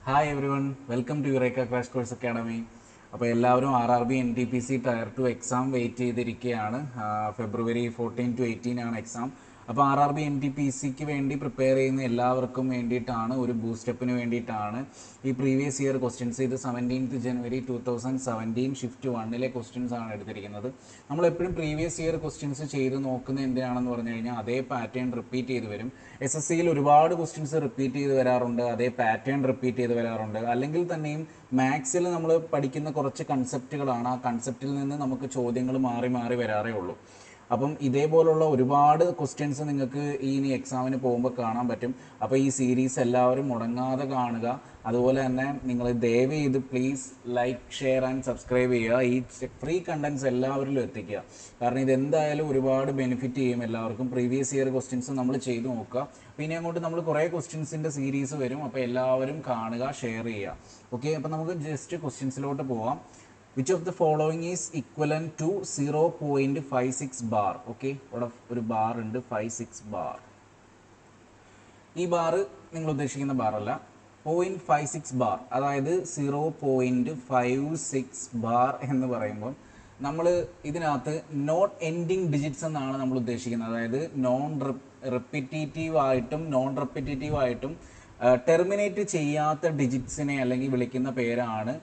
Hi everyone, welcome to Eureka crash course academy. അപ്പോൾ എല്ലാവരും RRB NTPC tier 2 exam wait ചെയ്തിരിക്കുകയാണ്. February 14 to 18 ആണ് exam. അപ്പോൾ RRB NTPCക്ക് വേണ്ടി പ്രിപ്പയർ ചെയ്യുന്ന എല്ലാവർക്കും വേണ്ടിയിട്ടാണ്, ഒരു ബൂസ്റ്റപ്പിന് വേണ്ടിയിട്ടാണ് ഈ പ്രീവിയസ് ഇയർ ക്വസ്റ്റ്യൻസ്. ഇത് 17th January 2017 ഷിഫ്റ്റ് 1 ക്വസ്റ്റ്യൻസ് ആണ് എടുത്തിരിക്കുന്നത്. നമ്മളെപ്പോഴും പ്രീവിയസ് ഇയർ ക്വസ്റ്റ്യൻസ് ചെയ്ത് നോക്കുന്നത് എന്തിനാണെന്ന് പറഞ്ഞു കഴിഞ്ഞാൽ അതേ പാറ്റേൺ റിപ്പീറ്റ് ചെയ്ത് വരും. SSCയിൽ ഒരുപാട് ക്വസ്റ്റ്യൻസ് റിപ്പീറ്റ് ചെയ്ത് വരാറുണ്ട്, അതേ പാറ്റേൺ റിപ്പീറ്റ് ചെയ്ത് വരാറുണ്ട്. അല്ലെങ്കിൽ തന്നെയും മാത്സിൽ നമ്മൾ പഠിക്കുന്ന കുറച്ച് കൺസെപ്റ്റുകളാണ്, ആ കൺസെപ്റ്റിൽ നിന്ന് നമുക്ക് ചോദ്യങ്ങൾ മാറി മാറി വരാറേ ഉള്ളൂ. അപ്പം ഇതേപോലുള്ള ഒരുപാട് ക്വസ്റ്റ്യൻസ് നിങ്ങൾക്ക് ഈ ഇനി എക്സാമിന് പോകുമ്പോൾ കാണാൻ പറ്റും. അപ്പോൾ ഈ സീരീസ് എല്ലാവരും മുടങ്ങാതെ കാണുക. അതുപോലെ തന്നെ നിങ്ങൾ ദയവ് ചെയ്ത് please like, share and subscribe ചെയ്യുക. ഈ ഫ്രീ കണ്ടൻറ്റ്സ് എല്ലാവരിലും എത്തിക്കുക. കാരണം ഇതെന്തായാലും ഒരുപാട് ബെനിഫിറ്റ് ചെയ്യും എല്ലാവർക്കും. പ്രീവിയസ് ഇയർ ക്വസ്റ്റ്യൻസ് നമ്മൾ ചെയ്ത് നോക്കുക. പിന്നെ അങ്ങോട്ട് നമ്മൾ കുറേ ക്വസ്റ്റ്യൻസിൻ്റെ സീരീസ് വരും. അപ്പോൾ എല്ലാവരും കാണുക, ഷെയർ ചെയ്യുക. ഓക്കെ, അപ്പോൾ നമുക്ക് ജസ്റ്റ് ക്വസ്റ്റ്യൻസിലോട്ട് പോവാം. Which of the following is equivalent to 0.56 bar? Okay, ഇവിടെ ഒരു ബാർ ഉണ്ട്, 56 ബാർ. ഈ ബാർ നിങ്ങൾ ഉദ്ദേശിക്കുന്ന ബാറല്ല, 0.56 ബാർ, അതായത് 0.56 ബാർ എന്ന് പറയുമ്പോൾ നമ്മൾ ഇതിനകത്ത് നോട്ട് എൻഡിങ് ഡിജിറ്റ്സ് എന്നാണ് നമ്മൾ ഉദ്ദേശിക്കുന്നത്. അതായത് നോൺ റെപ്പിറ്റേറ്റീവായിട്ടും ടെർമിനേറ്റ് ചെയ്യാത്ത ഡിജിറ്റ്സിനെ അല്ലെങ്കിൽ വിളിക്കുന്ന പേരാണ്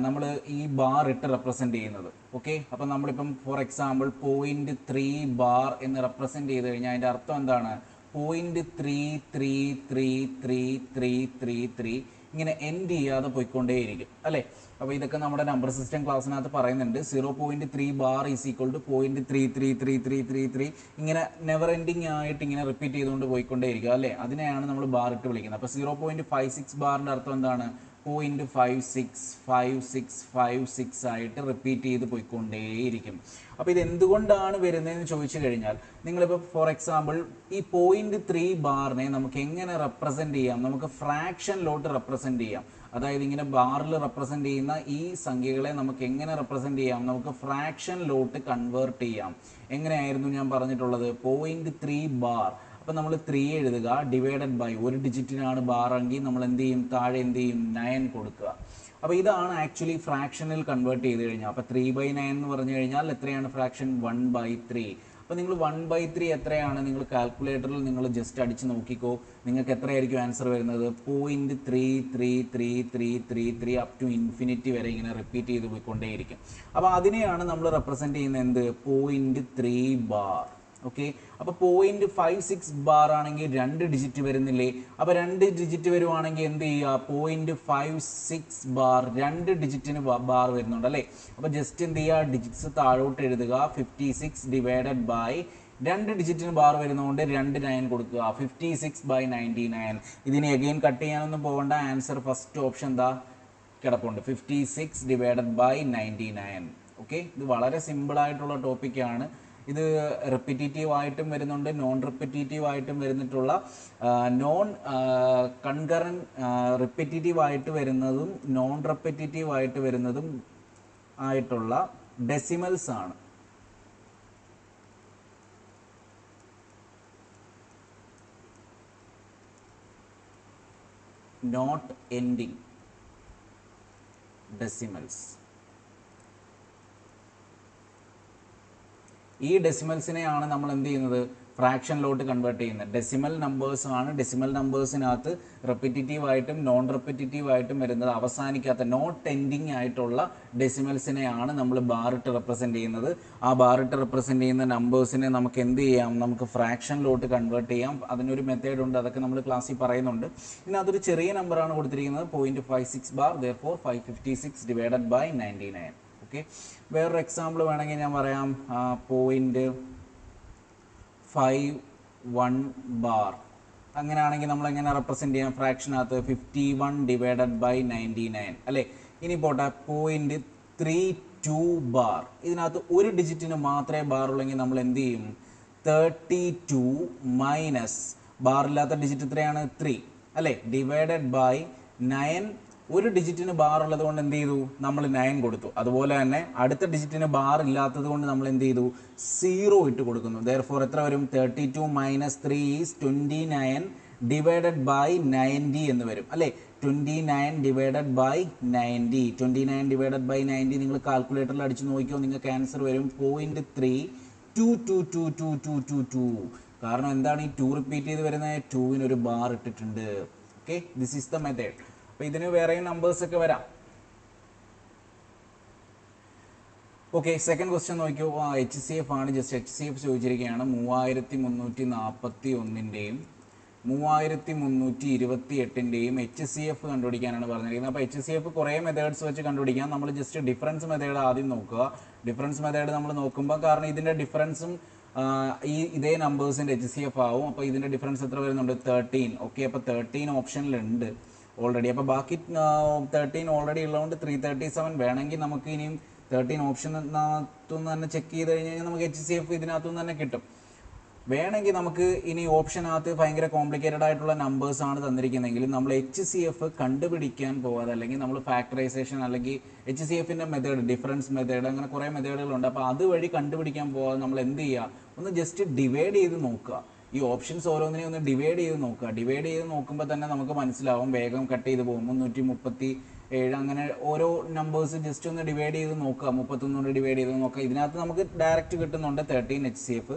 നമ്മൾ ഈ ബാർ ഇട്ട് റെപ്രസെൻ്റ് ചെയ്യുന്നത്. ഓക്കെ, അപ്പം നമ്മളിപ്പം ഫോർ എക്സാമ്പിൾ 0.3 ബാർ എന്ന് റെപ്രസെൻ്റ് ചെയ്ത് കഴിഞ്ഞാൽ അതിൻ്റെ അർത്ഥം എന്താണ്? 0.333333 ഇങ്ങനെ എൻഡ് ചെയ്യാതെ പോയിക്കൊണ്ടേയിരിക്കും അല്ലേ. അപ്പോൾ ഇതൊക്കെ നമ്മുടെ നമ്പർ സിസ്റ്റം ക്ലാസ്സിനകത്ത് പറയുന്നുണ്ട്. 0.3 ബാർ ഈസ് ഈക്വൽ ടു 0.333333 ഇങ്ങനെ നെവർ എൻഡിങ് ആയിട്ട് ഇങ്ങനെ റിപ്പീറ്റ് ചെയ്തുകൊണ്ട് പോയിക്കൊണ്ടേയിരിക്കും അല്ലേ. അതിനെയാണ് നമ്മൾ ബാർ ഇട്ട് വിളിക്കുന്നത്. അപ്പോൾ 0.56 ബാറിൻ്റെ അർത്ഥം എന്താണ്? 0.565656 ആയിട്ട് റിപ്പീറ്റ് ചെയ്ത് പോയിക്കൊണ്ടേയിരിക്കും. അപ്പോൾ ഇതെന്തുകൊണ്ടാണ് വരുന്നതെന്ന് ചോദിച്ചു കഴിഞ്ഞാൽ, നിങ്ങളിപ്പോൾ ഫോർ എക്സാമ്പിൾ ഈ 0.3 ബാറിനെ നമുക്ക് എങ്ങനെ റെപ്രസെൻ്റ് ചെയ്യാം? നമുക്ക് ഫ്രാക്ഷനിലോട്ട് റെപ്രസെൻ്റ് ചെയ്യാം. അതായത് ഇങ്ങനെ ബാറിൽ റെപ്രസെൻ്റ് ചെയ്യുന്ന ഈ സംഖ്യകളെ നമുക്ക് എങ്ങനെ റെപ്രസെൻ്റ് ചെയ്യാം? നമുക്ക് ഫ്രാക്ഷനിലോട്ട് കൺവേർട്ട് ചെയ്യാം. എങ്ങനെയായിരുന്നു ഞാൻ പറഞ്ഞിട്ടുള്ളത്? 0.3 ബാർ, അപ്പോൾ നമ്മൾ 3 എഴുതുക, ഡിവൈഡഡ് ബൈ ഒരു ഡിജിറ്റിനാണ് ബാറെങ്കിൽ നമ്മൾ എന്ത് ചെയ്യും? താഴെ എന്ത് ചെയ്യും? 9 കൊടുക്കുക. അപ്പോൾ ഇതാണ് ആക്ച്വലി ഫ്രാക്ഷനിൽ കൺവേർട്ട് ചെയ്ത് കഴിഞ്ഞാൽ. അപ്പോൾ 3/9 എന്ന് പറഞ്ഞു കഴിഞ്ഞാൽ എത്രയാണ് ഫ്രാക്ഷൻ? 1/3. അപ്പോൾ നിങ്ങൾ 1/3 എത്രയാണ്? നിങ്ങൾ കാൽക്കുലേറ്ററിൽ നിങ്ങൾ ജസ്റ്റ് അടിച്ച് നോക്കിക്കോ, നിങ്ങൾക്ക് എത്രയായിരിക്കും ആൻസർ വരുന്നത്? 0.333333 അപ് ടു ഇൻഫിനിറ്റി വരെ ഇങ്ങനെ റിപ്പീറ്റ് ചെയ്ത് പോയിക്കൊണ്ടേയിരിക്കും. അപ്പോൾ അതിനെയാണ് നമ്മൾ റെപ്രസെൻ്റ് ചെയ്യുന്നത് എന്ത്? 0.3 ബാർ. ഓക്കെ, അപ്പോൾ 0.56 ബാർ ആണെങ്കിൽ 2 ഡിജിറ്റ് വരുന്നില്ലേ? അപ്പോൾ 2 ഡിജിറ്റ് വരുവാണെങ്കിൽ എന്ത് ചെയ്യുക? 0.56 ബാർ 2 ഡിജിറ്റിന് ബാർ വരുന്നുണ്ട് അല്ലേ. അപ്പോൾ ജസ്റ്റ് എന്ത് ചെയ്യുക? ഡിജിറ്റ്സ് താഴോട്ട് എഴുതുക. 56 ഡിവൈഡഡ് ബൈ 2 ഡിജിറ്റിന് ബാർ വരുന്നതുകൊണ്ട് 2 9 കൊടുക്കുക. 56/99. ഇതിനെ അഗെയിൻ കട്ട് ചെയ്യാനൊന്നും പോകേണ്ട. ആൻസർ ഫസ്റ്റ് ഓപ്ഷൻ എന്താ കിടപ്പുണ്ട്, 56 ഡിവൈഡഡ് ബൈ 99. ഓക്കെ, ഇത് വളരെ സിമ്പിളായിട്ടുള്ള ടോപ്പിക്കാണ്. ഇത് റിപ്പിറ്റേറ്റീവ് ആയിട്ടും വരുന്നുണ്ട്, നോൺ റിപ്പിറ്റേറ്റീവ് ആയിട്ടും വരുന്നിട്ടുള്ള നോൺ കൺകറൻറ്റ് റിപ്പിറ്റേറ്റീവ് ആയിട്ട് വരുന്നതും നോൺ റിപ്പിറ്റേറ്റീവ് ആയിട്ട് വരുന്നതും ആയിട്ടുള്ള ഡെസിമൽസ് ആണ്. Not ending decimals. ഈ ഡെസിമൽസിനെയാണ് നമ്മൾ എന്ത് ചെയ്യുന്നത്? ഫ്രാക്ഷനിലോട്ട് കൺവേർട്ട് ചെയ്യുന്നത്. ഡെസിമൽ നമ്പേഴ്സ് ആണ്. ഡെസിമൽ നമ്പേഴ്സിനകത്ത് റെപ്പിറ്റേറ്റീവ് ആയിട്ടും നോൺ റെപ്പിറ്റേറ്റീവ് ആയിട്ടും വരുന്നത് അവസാനിക്കാത്ത നോട്ട് എൻഡിങ് ആയിട്ടുള്ള ഡെസിമൽസിനെയാണ് നമ്മൾ ബാറിട്ട് റെപ്രസെൻ്റ് ചെയ്യുന്നത്. ആ ബാറിട്ട് റെപ്രസെൻ്റ് ചെയ്യുന്ന നമ്പേഴ്സിനെ നമുക്ക് എന്ത് ചെയ്യാം? നമുക്ക് ഫ്രാക്ഷനിലോട്ട് കൺവേർട്ട് ചെയ്യാം. അതിനൊരു മെത്തേഡ് ഉണ്ട്, അതൊക്കെ നമ്മൾ ക്ലാസ്സിൽ പറയുന്നുണ്ട്. ഇതിനകത്തൊരു ചെറിയ നമ്പറാണ് കൊടുത്തിരിക്കുന്നത്, 0.56 bar, therefore 556 divided by 99. Okay, വേറൊരു എക്സാമ്പിൾ വേണമെങ്കിൽ ഞാൻ പറയാം. 0.51 ബാർ, അങ്ങനെയാണെങ്കിൽ നമ്മൾ എങ്ങനെ റെപ്രസെൻ്റ് ചെയ്യാം? ഫ്രാക്ഷനകത്ത് 51 ഡിവൈഡഡ് ബൈ 99 അല്ലേ. ഇനി പോട്ടെ, 0.32 ബാർ, ഇതിനകത്ത് ഒരു ഡിജിറ്റിന് മാത്രമേ ബാറുള്ളെങ്കിൽ നമ്മൾ എന്ത് ചെയ്യും? 32 മൈനസ് ബാറില്ലാത്ത ഡിജിറ്റ് എത്രയാണ്? 3 അല്ലേ, ഡിവൈഡഡ് ബൈ 9. ഒരു ഡിജിറ്റിന് ബാർ ഉള്ളത് കൊണ്ട് എന്ത് ചെയ്തു? നമ്മൾ 9 കൊടുത്തു. അതുപോലെ തന്നെ അടുത്ത ഡിജിറ്റിന് ബാർ ഇല്ലാത്തത് കൊണ്ട് നമ്മൾ എന്ത് ചെയ്തു? 0 ഇട്ട് കൊടുക്കുന്നു. therefore എത്ര വരും? 32 - 3 is 29 ഡിവൈഡഡ് ബൈ 90 എന്ന് വരും അല്ലേ. 29 ഡിവൈഡഡ് ബൈ 90. 29 ഡിവൈഡഡ് ബൈ 90 നിങ്ങൾ കാൽക്കുലേറ്ററിൽ അടിച്ച് നോക്കിയോ, നിങ്ങൾക്ക് ആൻസർ വരും 0.3222222. കാരണം എന്താണ് ഈ 2 റിപ്പീറ്റ് ചെയ്ത് വരുന്നത്? 2-ന് ഒരു ബാർ ഇട്ടിട്ടുണ്ട്. Okay, this is the method. അപ്പോൾ ഇതിന് വേറെയും നമ്പേഴ്സ് ഒക്കെ വരാം. ഓക്കെ, സെക്കൻഡ് ക്വസ്റ്റ്യൻ നോക്കിയോ. HCF ആണ്, ജസ്റ്റ് HCF ചോദിച്ചിരിക്കുകയാണ്. 3341-ൻ്റെയും 3328-ൻ്റെയും HCF കണ്ടുപിടിക്കാനാണ് പറഞ്ഞിരിക്കുന്നത്. അപ്പോൾ HCF കുറേ മെത്തേഡ്സ് വെച്ച് കണ്ടുപിടിക്കാം. നമ്മൾ ജസ്റ്റ് ഡിഫറൻസ് മെത്തേഡ് ആദ്യം നോക്കുക. ഡിഫറൻസ് മെത്തേഡ് നമ്മൾ നോക്കുമ്പോൾ, കാരണം ഇതിൻ്റെ ഡിഫറൻസും ഇതേ നമ്പേഴ്സിൻ്റെ HCF ആവും. അപ്പോൾ ഇതിൻ്റെ ഡിഫറൻസ് എത്ര വരുന്നുണ്ട്? 13. ഓക്കെ, അപ്പോൾ 13 ഓപ്ഷനിലുണ്ട് ഓൾറെഡി. അപ്പോൾ ബാക്കി 13 ഓൾറെഡി ഉള്ളതുകൊണ്ട് 337 വേണമെങ്കിൽ നമുക്ക് ഇനിയും 13 ഓപ്ഷനകത്തുനിന്ന് തന്നെ ചെക്ക് ചെയ്ത് കഴിഞ്ഞാൽ നമുക്ക് HCF ഇതിനകത്തുനിന്ന് തന്നെ കിട്ടും. വേണമെങ്കിൽ നമുക്ക് ഇനി ഓപ്ഷനകത്ത് ഭയങ്കര കോംപ്ലിക്കേറ്റഡ് ആയിട്ടുള്ള നമ്പേഴ്സാണ് തന്നിരിക്കുന്നതെങ്കിൽ നമ്മൾ HCF കണ്ടുപിടിക്കാൻ പോകാതെ, അല്ലെങ്കിൽ നമ്മൾ ഫാക്ടറൈസേഷൻ അല്ലെങ്കിൽ HCFൻ്റെ മെത്തേഡ്, ഡിഫറൻസ് മെത്തേഡ്, അങ്ങനെ കുറേ മെത്തേഡുകളുണ്ട്. അപ്പോൾ അതുവഴി കണ്ടുപിടിക്കാൻ പോകാതെ നമ്മൾ എന്ത് ചെയ്യുക, ഒന്ന് ജസ്റ്റ് ഡിവൈഡ് ചെയ്ത് നോക്കുക. ഈ ഓപ്ഷൻസ് ഓരോന്നിനെയും ഒന്ന് ഡിവൈഡ് ചെയ്ത് നോക്കുക. ഡിവൈഡ് ചെയ്ത് നോക്കുമ്പോൾ തന്നെ നമുക്ക് മനസ്സിലാവും, വേഗം കട്ട് ചെയ്ത് പോകും. 337 അങ്ങനെ ഓരോ നമ്പേഴ്സ് ജസ്റ്റ് ഒന്ന് ഡിവൈഡ് ചെയ്ത് നോക്കുക. 31 ഡിവൈഡ് ചെയ്ത് നോക്കുക. ഇതിനകത്ത് നമുക്ക് ഡയറക്റ്റ് കിട്ടുന്നുണ്ട് 13 HCF.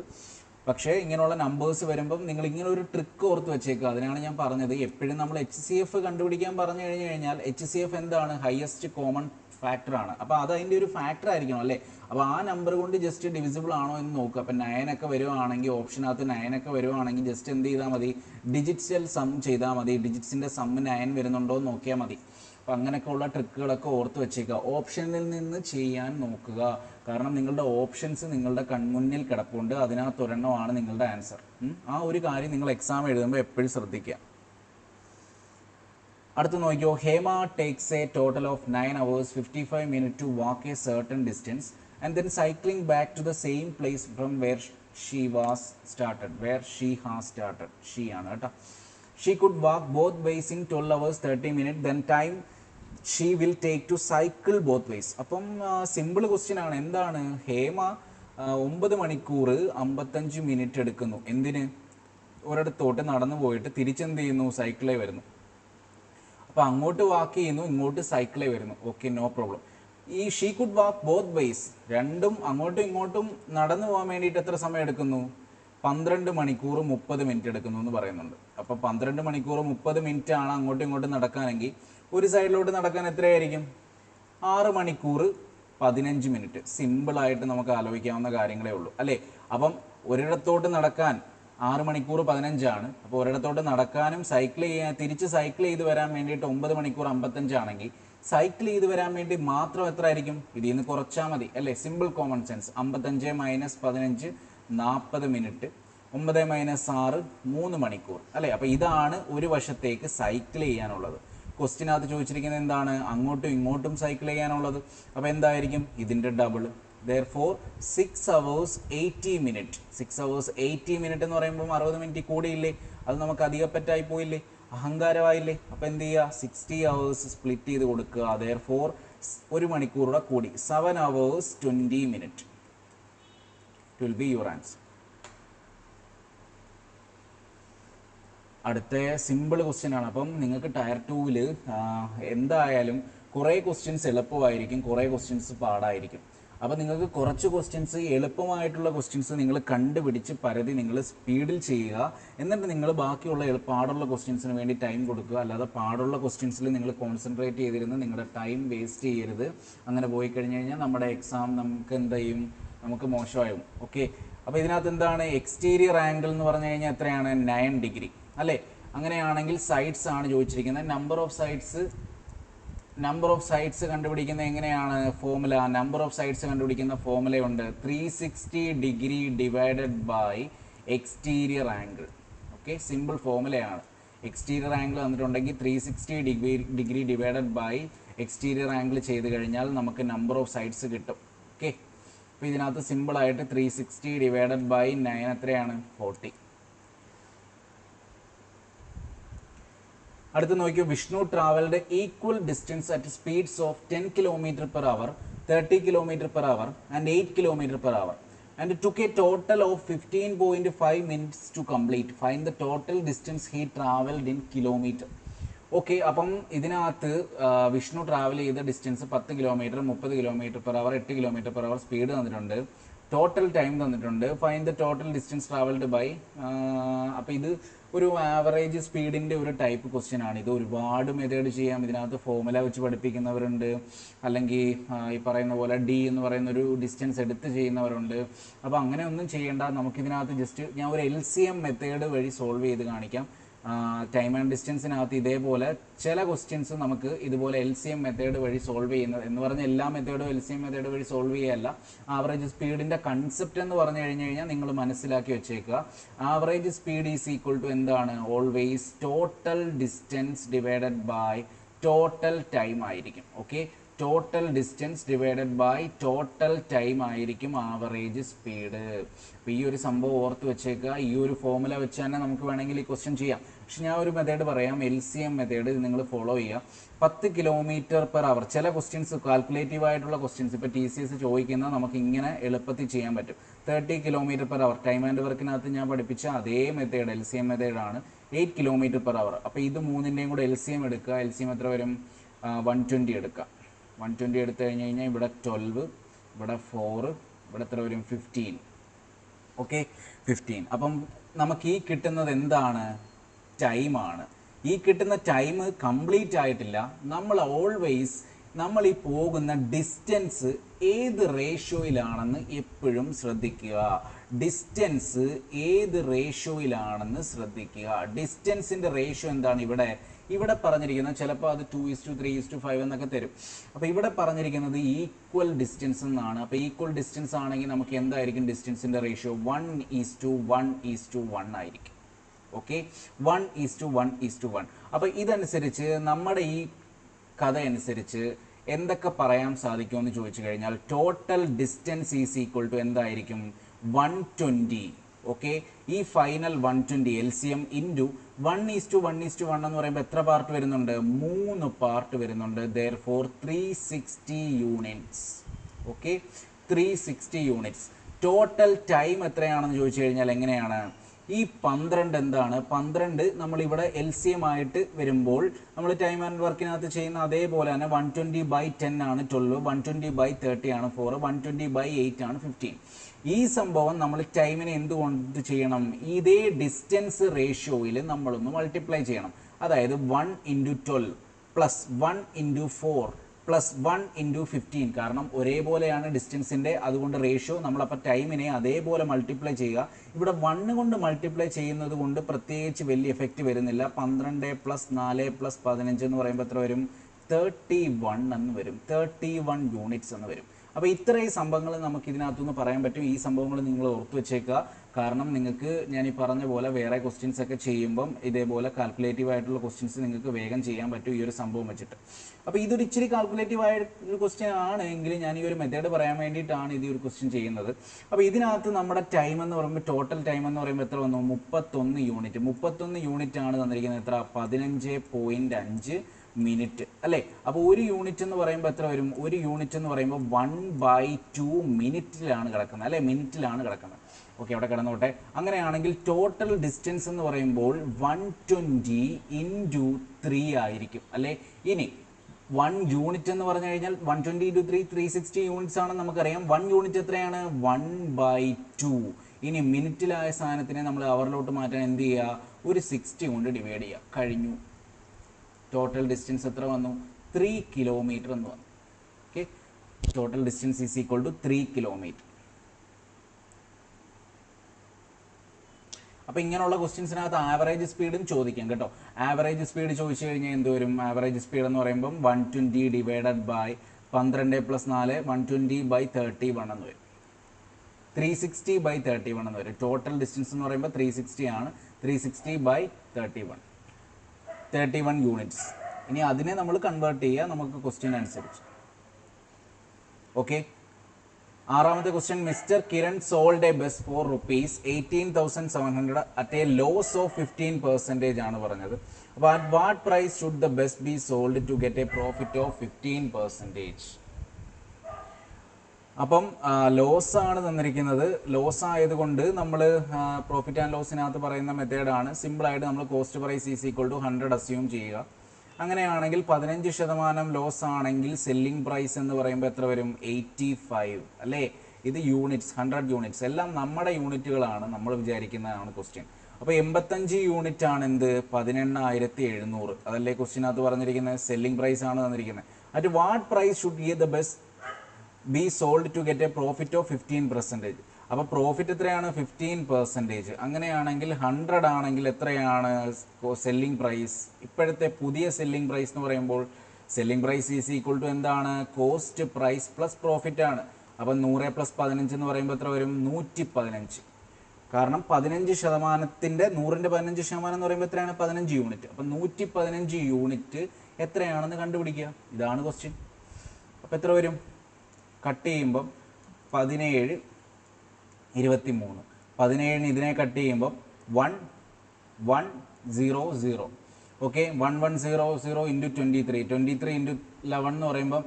പക്ഷേ ഇങ്ങനെയുള്ള നമ്പേഴ്സ് വരുമ്പം നിങ്ങൾ ഇങ്ങനെ ഒരു ട്രിക്ക് ഓർത്ത് വെച്ചേക്കുക. അതിനാണ് ഞാൻ പറഞ്ഞത്, എപ്പോഴും നമ്മൾ HCF കണ്ടുപിടിക്കാൻ പറഞ്ഞു കഴിഞ്ഞാൽ HCF എന്താണ്? ഹയസ്റ്റ് കോമൺ ഫാക്ടറാണ്. അപ്പോൾ അത് അതിൻ്റെ ഒരു ഫാക്ടർ ആയിരിക്കണം അല്ലേ. അപ്പോൾ ആ നമ്പർ കൊണ്ട് ജസ്റ്റ് ഡിവിസിബിൾ ആണോ എന്ന് നോക്കുക. അപ്പോൾ 9 ഒക്കെ വരുവാണെങ്കിൽ, ഓപ്ഷനകത്ത് 9 ഒക്കെ വരുവാണെങ്കിൽ ജസ്റ്റ് എന്ത് ചെയ്താൽ മതി? ഡിജിറ്റ്സിൽ സം ചെയ്താൽ മതി. ഡിജിറ്റ്സിൻ്റെ സമ്മ് 9 വരുന്നുണ്ടോ എന്ന് നോക്കിയാൽ മതി. അപ്പോൾ അങ്ങനെയൊക്കെയുള്ള ട്രിക്കുകളൊക്കെ ഓർത്ത് വെച്ചേക്കുക. ഓപ്ഷനിൽ നിന്ന് ചെയ്യാൻ നോക്കുക. കാരണം നിങ്ങളുടെ ഓപ്ഷൻസ് നിങ്ങളുടെ കൺമുന്നിൽ കിടപ്പുണ്ട്. അതിനകത്തൊരെണ്ണമാണ് നിങ്ങളുടെ ആൻസർ. ആ ഒരു കാര്യം നിങ്ങൾ എക്സാം എഴുതുമ്പോൾ എപ്പോഴും ശ്രദ്ധിക്കുക. അടുത്ത് നോക്കിയോ. Hema takes a total of 9 hours 55 minutes to walk a certain distance and then cycling back to the same place from where she has started. She ആണ് കേട്ടോ. She could walk both ways in 12 hours 30 minutes. Then time she will take to cycle both ways. അപ്പം simple question ആണ്. എന്താണ്? ഹേമ 9 മണിക്കൂർ 55 minute എടുക്കുന്നു. എന്തിന്? ഒരിടത്തോട്ട് നടന്നു പോയിട്ട് തിരിച്ചെന്ത് ചെയ്യുന്നു? സൈക്കിളേ വരുന്നു. അപ്പോൾ അങ്ങോട്ട് വാക്ക് ചെയ്യുന്നു, ഇങ്ങോട്ട് സൈക്കിളേ വരുന്നു. Okay, no problem. ഈ she could walk both ways, രണ്ടും അങ്ങോട്ടും ഇങ്ങോട്ടും നടന്നു പോകാൻ വേണ്ടിയിട്ട് എത്ര സമയം എടുക്കുന്നു? 12 മണിക്കൂർ 30 മിനിറ്റ് എടുക്കുന്നു എന്ന് പറയുന്നുണ്ട്. അപ്പോൾ 12 മണിക്കൂർ 30 മിനിറ്റ് ആണ് അങ്ങോട്ടും ഇങ്ങോട്ടും നടക്കാനെങ്കിൽ ഒരു സൈഡിലോട്ട് നടക്കാൻ എത്രയായിരിക്കും? 6 മണിക്കൂർ 15 മിനിറ്റ്. സിമ്പിളായിട്ട് നമുക്ക് ആലോചിക്കാവുന്ന കാര്യങ്ങളേ ഉള്ളൂ അല്ലേ. അപ്പം ഒരിടത്തോട്ട് നടക്കാൻ 6 മണിക്കൂർ 15 ആണ്. അപ്പോൾ ഒരിടത്തോട്ട് നടക്കാനും സൈക്കിൾ ചെയ്യാൻ, തിരിച്ച് സൈക്കിൾ ചെയ്ത് വരാൻ വേണ്ടിയിട്ട് 9 മണിക്കൂർ 55 ആണെങ്കിൽ സൈക്കിൾ ചെയ്ത് വരാൻ വേണ്ടി മാത്രം എത്ര ആയിരിക്കും? ഇതിൽ നിന്ന് കുറച്ചാൽ മതി അല്ലേ. Simple common sense. 55 - 15 40 മിനിറ്റ്. 9 - 6 3 മണിക്കൂർ അല്ലേ. അപ്പോൾ ഇതാണ് ഒരു വശത്തേക്ക് സൈക്കിൾ ചെയ്യാനുള്ളത്. ക്വസ്റ്റിനകത്ത് ചോദിച്ചിരിക്കുന്നത് എന്താണ്? അങ്ങോട്ടും ഇങ്ങോട്ടും സൈക്കിൾ ചെയ്യാനുള്ളത്. അപ്പോൾ എന്തായിരിക്കും? ഇതിൻ്റെ double. Therefore 6 hours 80 minutes. 6 hours 80 minutes എന്ന് പറയുമ്പോൾ 60 മിനിറ്റ് കൂടിയില്ലേ? അത് നമുക്ക് അധികപ്പറ്റായി പോയില്ലേ? അഹങ്കാരമായില്ലേ? അപ്പോൾ എന്ത് ചെയ്യുക? 60 hours സ്പ്ലിറ്റ് ചെയ്ത് കൊടുക്കുക. Therefore 1 മണിക്കൂറുടെ കൂടി 7 hours 20 minutes. It will be your answer. അടുത്ത സിമ്പിൾ ക്വസ്റ്റ്യൻ ആണ്. അപ്പം നിങ്ങൾക്ക് ടയർ 2-ൽ എന്തായാലും കുറേ ക്വസ്റ്റ്യൻസ് എളുപ്പമായിരിക്കും, കുറേ ക്വസ്റ്റ്യൻസ് പാടായിരിക്കും. അപ്പോൾ നിങ്ങൾക്ക് കുറച്ച് ക്വസ്റ്റ്യൻസ്, എളുപ്പമായിട്ടുള്ള ക്വസ്റ്റ്യൻസ് നിങ്ങൾ കണ്ടുപിടിച്ച് പരതി നിങ്ങൾ സ്പീഡിൽ ചെയ്യുക. എന്നിട്ട് നിങ്ങൾ ബാക്കിയുള്ള പാടുള്ള ക്വസ്റ്റ്യൻസിന് വേണ്ടി ടൈം കൊടുക്കുക. അല്ലാതെ പാടുള്ള ക്വസ്റ്റ്യൻസിൽ നിങ്ങൾ കോൺസെൻട്രേറ്റ് ചെയ്തിരുന്ന് നിങ്ങളുടെ ടൈം വേസ്റ്റ് ചെയ്യരുത്. അങ്ങനെ പോയി കഴിഞ്ഞ് കഴിഞ്ഞാൽ നമ്മുടെ എക്സാം നമുക്ക് എന്ത് ചെയ്യും? നമുക്ക് മോശമായും. ഓക്കെ, അപ്പോൾ ഇതിനകത്ത് എന്താണ്? എക്സ്റ്റീരിയർ ആംഗിൾ എന്ന് പറഞ്ഞു കഴിഞ്ഞാൽ എത്രയാണ്? 9 ഡിഗ്രി അല്ലേ. അങ്ങനെയാണെങ്കിൽ സൈഡ്സ് ആണ് ചോദിച്ചിരിക്കുന്നത്. നമ്പർ ഓഫ് സൈഡ്സ് കണ്ടുപിടിക്കുന്നത് എങ്ങനെയാണ്? ഫോർമുല. നമ്പർ ഓഫ് സൈഡ്സ് കണ്ടുപിടിക്കുന്ന ഫോർമുലയുണ്ട്. 360 degree divided by exterior angle. Okay, simple ഫോർമുലയാണ്. എക്സ്റ്റീരിയർ ആംഗിൾ വന്നിട്ടുണ്ടെങ്കിൽ 360 degree divided by exterior angle ചെയ്ത് കഴിഞ്ഞാൽ നമുക്ക് നമ്പർ ഓഫ് സൈഡ്സ് കിട്ടും. ഓക്കെ, അപ്പോൾ ഇതിനകത്ത് സിമ്പിളായിട്ട് 360 ഡിവൈഡഡ് ബൈ 9 എത്രയാണ്? 40. അടുത്ത് നോക്കിയോ. Vishnu travelled equal distance at speeds of 10 km/h, 30 km/h and 8 km/h and took a total of 15.5 minutes to complete. Find the total distance he traveled in kilometer. Okay, അപ്പം ഇതിനകത്ത് Vishnu travel ചെയ്ത distance 10 kilometre, 30 kilometre per hour, 8 kilometre per hour speed തന്നിട്ടുണ്ട്. Total time തന്നിട്ടുണ്ട്. Find the total distance travelled by. അപ്പോൾ ഇത് ഒരു average സ്പീഡിൻ്റെ ഒരു type question ആണ്. ഇത് ഒരുപാട് മെത്തേഡ് ചെയ്യാം. ഇതിനകത്ത് ഫോർമുല വെച്ച് പഠിപ്പിക്കുന്നവരുണ്ട്, അല്ലെങ്കിൽ ഈ പറയുന്ന പോലെ ഡി എന്ന് പറയുന്ന ഒരു ഡിസ്റ്റൻസ് എടുത്ത് ചെയ്യുന്നവരുണ്ട്. അപ്പോൾ അങ്ങനെ ഒന്നും ചെയ്യേണ്ട. നമുക്കിതിനകത്ത് ജസ്റ്റ് ഞാൻ ഒരു LCM മെത്തേഡ് വഴി സോൾവ് ചെയ്ത് കാണിക്കാം. ടൈം ആൻഡ് ഡിസ്റ്റൻസിനകത്ത് ഇതേപോലെ ചില ക്വസ്റ്റ്യൻസ് നമുക്ക് ഇതുപോലെ LCM മെത്തേഡ് വഴി സോൾവ് ചെയ്യുന്നത് എന്ന് പറഞ്ഞാൽ എല്ലാ മെത്തേഡും LCM മെത്തേഡ് വഴി സോൾവ് ചെയ്യല്ല. ആവറേജ് സ്പീഡിൻ്റെ കൺസെപ്റ്റ് എന്ന് പറഞ്ഞു കഴിഞ്ഞാൽ നിങ്ങൾ മനസ്സിലാക്കി വെച്ചേക്കുക. Average speed is equal to എന്താണ്? Always total distance divided by total time ആയിരിക്കും. Okay, total distance divided by total time ആയിരിക്കും ആവറേജ് സ്പീഡ്. അപ്പോൾ ഈ ഒരു സംഭവം ഓർത്ത് വെച്ചേക്കുക. ഈ ഒരു ഫോർമുല വെച്ച് തന്നെ നമുക്ക് വേണമെങ്കിൽ ഈ ക്വസ്റ്റ്യൻ ചെയ്യാം. പക്ഷെ ഞാൻ ഒരു മെത്തേഡ് പറയാം, LCM മെത്തേഡ്. ഇത് നിങ്ങൾ ഫോളോ ചെയ്യുക. 10 കിലോമീറ്റർ പെർ അവർ. ചില ക്വസ്റ്റ്യൻസ് കാൽക്കുലേറ്റീവ് ആയിട്ടുള്ള ക്വസ്റ്റ്യൻസ് ഇപ്പോൾ TCS ചോദിക്കുന്ന നമുക്ക് ഇങ്ങനെ എളുപ്പത്തിൽ ചെയ്യാൻ പറ്റും. 30 kilometre per hour time and വർക്കിനകത്ത് ഞാൻ പഠിപ്പിച്ച അതേ മെത്തേഡ് LCM മെത്തേഡാണ്. 8 കിലോമീറ്റർ പെർ അവർ. അപ്പോൾ ഇത് മൂന്നിൻ്റെയും കൂടെ LCM എടുക്കുക. LCM എത്ര വരും? 120 എടുക്കുക. 120 എടുത്തു കഴിഞ്ഞ് കഴിഞ്ഞാൽ ഇവിടെ 12, ഇവിടെ 4, ഇവിടെ എത്ര വരും? 15. ഓക്കെ, 15. അപ്പം നമുക്ക് ഈ കിട്ടുന്നത് എന്താണ്? ടൈമാണ്. ഈ കിട്ടുന്ന ടൈം കംപ്ലീറ്റ് ആയിട്ടില്ല. നമ്മൾ ഓൾവേസ് നമ്മൾ ഈ പോകുന്ന ഡിസ്റ്റൻസ് ഏത് റേഷ്യോയിലാണെന്ന് എപ്പോഴും ശ്രദ്ധിക്കുക. ഡിസ്റ്റൻസ് ഏത് റേഷ്യോയിലാണെന്ന് ശ്രദ്ധിക്കുക. ഡിസ്റ്റൻസിൻ്റെ റേഷ്യോ എന്താണ്? ഇവിടെ പറഞ്ഞിരിക്കുന്നത് ചിലപ്പോൾ അത് 2:3:5 എന്നൊക്കെ തരും. അപ്പോൾ ഇവിടെ പറഞ്ഞിരിക്കുന്നത് ഈക്വൽ ഡിസ്റ്റൻസ് എന്നാണ്. അപ്പോൾ ഈക്വൽ ഡിസ്റ്റൻസ് ആണെങ്കിൽ നമുക്ക് എന്തായിരിക്കും ഡിസ്റ്റൻസിൻ്റെ റേഷ്യോ? 1:1:1 ആയിരിക്കും. ഓക്കെ, 1:1:1. അപ്പോൾ ഇതനുസരിച്ച് നമ്മുടെ ഈ കഥ അനുസരിച്ച് എന്തൊക്കെ പറയാൻ സാധിക്കുമെന്ന് ചോദിച്ചു കഴിഞ്ഞാൽ total distance is equal to എന്തായിരിക്കും? 120. ഓക്കെ, ഈ ഫൈനൽ 120 LCM ഇൻറ്റു 1:1:1 എന്ന് പറയുമ്പോൾ എത്ര പാർട്ട് വരുന്നുണ്ട്? 3 പാർട്ട് വരുന്നുണ്ട്. therefore 360 units. Okay, 360 units. Total time എത്രയാണെന്ന് ചോദിച്ചു കഴിഞ്ഞാൽ എങ്ങനെയാണ്? ഈ 12 എന്താണ്? 12 നമ്മളിവിടെ LCM ആയിട്ട് വരുമ്പോൾ നമ്മൾ ടൈം ആൻഡ് വർക്കിനകത്ത് ചെയ്യുന്ന അതേപോലെ തന്നെ 120/10 ആണ് 12, 120/30 ആണ് 4, 120/8 ആണ് 15. ഈ സംഭവം നമ്മൾ ടൈമിനെ എന്തുകൊണ്ട് ചെയ്യണം? ഇതേ ഡിസ്റ്റൻസ് റേഷ്യോയിൽ നമ്മളൊന്ന് മൾട്ടിപ്ലൈ ചെയ്യണം. അതായത് 1:12 പ്ലസ് 1:4 പ്ലസ് 1:15. കാരണം ഒരേപോലെയാണ് ഡിസ്റ്റൻസിൻ്റെ, അതുകൊണ്ട് റേഷ്യോ നമ്മളപ്പോൾ ടൈമിനെ അതേപോലെ മൾട്ടിപ്ലൈ ചെയ്യുക. ഇവിടെ 1 കൊണ്ട് മൾട്ടിപ്ലൈ ചെയ്യുന്നത് കൊണ്ട് പ്രത്യേകിച്ച് വലിയ എഫക്റ്റ് വരുന്നില്ല. 12 + 4 + 15 എന്ന് പറയുമ്പോൾ എത്ര വരും? 31 എന്ന് വരും. 31 യൂണിറ്റ്സ് എന്ന് വരും. അപ്പോൾ ഇത്രയും സംഭവങ്ങൾ നമുക്ക് ഇതിനകത്തുനിന്ന് പറയാൻ പറ്റും. ഈ സംഭവങ്ങൾ നിങ്ങൾ ഓർത്ത് വെച്ചേക്കുക. കാരണം നിങ്ങൾക്ക് ഞാൻ ഈ പറഞ്ഞ പോലെ വേറെ ക്വസ്റ്റ്യൻസ് ഒക്കെ ചെയ്യുമ്പം ഇതേപോലെ കാൽക്കുലേറ്റീവ് ആയിട്ടുള്ള ക്വസ്റ്റ്യൻസ് നിങ്ങൾക്ക് വേഗം ചെയ്യാൻ പറ്റും ഈ ഒരു സംഭവം വെച്ചിട്ട്. അപ്പോൾ ഇതൊരു ഇച്ചിരി കാൽക്കുലേറ്റീവ് ആയ ഒരു ക്വസ്റ്റ്യൻ ആണ് എങ്കിലും ഞാൻ ഈ ഒരു മെത്തേഡ് പറയാൻ വേണ്ടിയിട്ടാണ് ഇത് ഒരു ക്വസ്റ്റ്യൻ ചെയ്യുന്നത്. അപ്പോൾ ഇതിനകത്ത് നമ്മുടെ ടൈം എന്ന് പറയുമ്പോൾ ടോട്ടൽ ടൈം എന്ന് പറയുമ്പോൾ എത്ര വന്നു? 31 യൂണിറ്റ്. 31 യൂണിറ്റ് ആണ് തന്നിരിക്കുന്നത്. എത്ര? 15.5 മിനിറ്റ് അല്ലേ? അപ്പോൾ ഒരു യൂണിറ്റ് എന്ന് പറയുമ്പോൾ എത്ര വരും? ഒരു യൂണിറ്റ് എന്ന് പറയുമ്പോൾ 1/2 മിനിറ്റിലാണ് കിടക്കുന്നത് അല്ലേ? മിനിറ്റിലാണ് കിടക്കുന്നത്. ഓക്കെ, അവിടെ കിടന്നോട്ടെ. അങ്ങനെയാണെങ്കിൽ ടോട്ടൽ ഡിസ്റ്റൻസ് എന്ന് പറയുമ്പോൾ 120 × 3 ആയിരിക്കും അല്ലേ? ഇനി 1 യൂണിറ്റ് എന്ന് പറഞ്ഞു കഴിഞ്ഞാൽ 120 × 3 360 യൂണിറ്റ്സ് ആണെന്ന് നമുക്കറിയാം. 1 യൂണിറ്റ് എത്രയാണ്? 1/2. ഇനി മിനിറ്റിലായ സാധനത്തിനെ നമ്മൾ അവറിലോട്ട് മാറ്റാൻ എന്ത് ചെയ്യുക? ഒരു 60 കൊണ്ട് ഡിവൈഡ് ചെയ്യുക. കഴിഞ്ഞു. ടോട്ടൽ ഡിസ്റ്റൻസ് എത്ര വന്നു? 3 കിലോമീറ്റർ എന്ന് വന്നു. Okay, total distance is equal to 3 kilometre. അപ്പോൾ ഇങ്ങനെയുള്ള ക്വസ്റ്റ്യൻസിനകത്ത് ആവറേജ് സ്പീഡും ചോദിക്കാം കേട്ടോ. ആവറേജ് സ്പീഡ് ചോദിച്ചു കഴിഞ്ഞാൽ എന്ത് വരും? ആവറേജ് സ്പീഡ് എന്ന് പറയുമ്പം 120 ഡിവൈഡഡ് ബൈ 12 + 4 120/31 എന്ന് വരും. 360/31 എന്ന് വരും. ടോട്ടൽ ഡിസ്റ്റൻസ് എന്ന് പറയുമ്പോൾ 360 ആണ്. 360/31 31 യൂണിറ്റ്സ്. ഇനി അതിനെ നമ്മൾ കൺവേർട്ട് ചെയ്യുക നമുക്ക് ക്വസ്റ്റ്യൻ അനുസരിച്ച്. ഓക്കെ, ആറാമത്തെ ക്വസ്റ്റ്യൻ. Mister Kiran sold a bus for ₹18,700 at a loss of 15% ആണ് പറഞ്ഞത്. അപ്പോൾ at what price should the bus be sold to get a profit of 15%? അപ്പം ലോസ് ആണ് തന്നിരിക്കുന്നത്. ലോസ് ആയതുകൊണ്ട് നമ്മൾ പ്രോഫിറ്റ് ആൻഡ് ലോസിനകത്ത് പറയുന്ന മെത്തേഡാണ്. സിമ്പിളായിട്ട് നമ്മൾ cost price is equal to 100 assume ചെയ്യുക. അങ്ങനെയാണെങ്കിൽ 15% ലോസ് ആണെങ്കിൽ സെല്ലിംഗ് പ്രൈസ് എന്ന് പറയുമ്പോൾ എത്ര വരും? 85 അല്ലേ? ഇത് യൂണിറ്റ്സ്, 100 യൂണിറ്റ്സ്, എല്ലാം നമ്മുടെ യൂണിറ്റുകളാണ്, നമ്മൾ വിചാരിക്കുന്നതാണ് ക്വസ്റ്റ്യൻ. അപ്പോൾ 85 യൂണിറ്റ് ആണ് എന്ത്? 18,700. അതല്ലേ ക്വസ്റ്റ്യനകത്ത് പറഞ്ഞിരിക്കുന്നത്? സെല്ലിംഗ് പ്രൈസ് ആണ് തന്നിരിക്കുന്നത്. At what price should give the best be sold to get a profit of 15%. അപ്പോൾ പ്രോഫിറ്റ് എത്രയാണ്? 15%. അങ്ങനെയാണെങ്കിൽ 100 ആണെങ്കിൽ എത്രയാണ് സെല്ലിംഗ് പ്രൈസ്? ഇപ്പോഴത്തെ പുതിയ സെല്ലിംഗ് പ്രൈസ് എന്ന് പറയുമ്പോൾ selling price is equal to എന്താണ്? കോസ്റ്റ് പ്രൈസ് പ്ലസ് പ്രോഫിറ്റ് ആണ്. അപ്പം 100 + 15 എന്ന് പറയുമ്പോൾ എത്ര വരും? 115. കാരണം 15%, 100ന്റെ 15% എന്ന് പറയുമ്പോൾ എത്രയാണ്? 15 യൂണിറ്റ്. അപ്പം 115 യൂണിറ്റ് എത്രയാണെന്ന് കണ്ടുപിടിക്കുക. ഇതാണ് ക്വസ്റ്റ്യൻ. അപ്പോൾ എത്ര വരും? കട്ട് ചെയ്യുമ്പം 17, 23. 17 ഇതിനെ കട്ട് ചെയ്യുമ്പം 1100. Okay, 1100 into 23. 23 ഇൻറ്റു 11 എന്ന് പറയുമ്പം